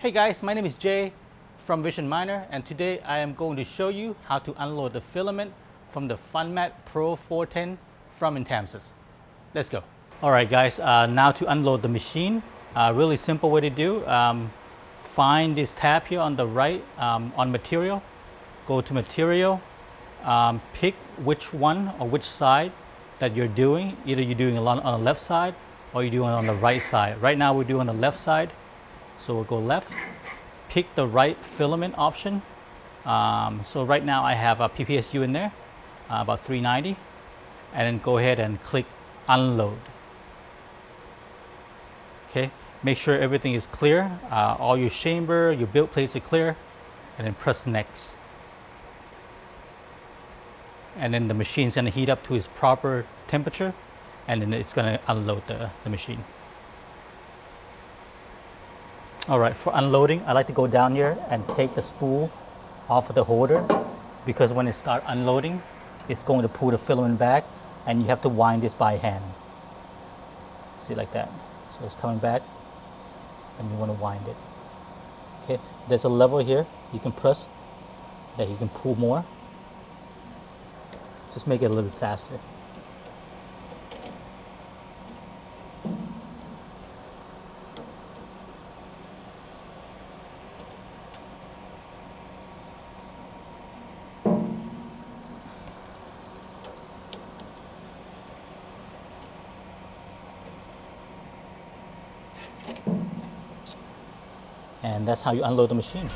Hey guys, my name is Jay from Vision Miner, and today I am going to show you how to unload the filament from the FUNMAT Pro 410 from Intamsys. Let's go. Alright guys, now to unload the machine. Really simple way to do. Find this tab here on the right on material. Go to material. Pick which one or which side that you're doing. Either you're doing it on the left side or you're doing it on the right side. Right now we're doing the left side. So we'll go left, pick the right filament option. So right now I have a PPSU in there, about 390, and then go ahead and click unload. Okay, make sure everything is clear, all your chamber, your build plates are clear, and then press next. And then the machine's gonna heat up to its proper temperature, and then it's gonna unload the machine. All right, for unloading, I like to go down here and take the spool off of the holder, because when it starts unloading, it's going to pull the filament back, and you have to wind this by hand. See, like that. So it's coming back, and you want to wind it. Okay, there's a lever here you can press that you can pull more. Just make it a little bit faster. And that's how you unload the machine.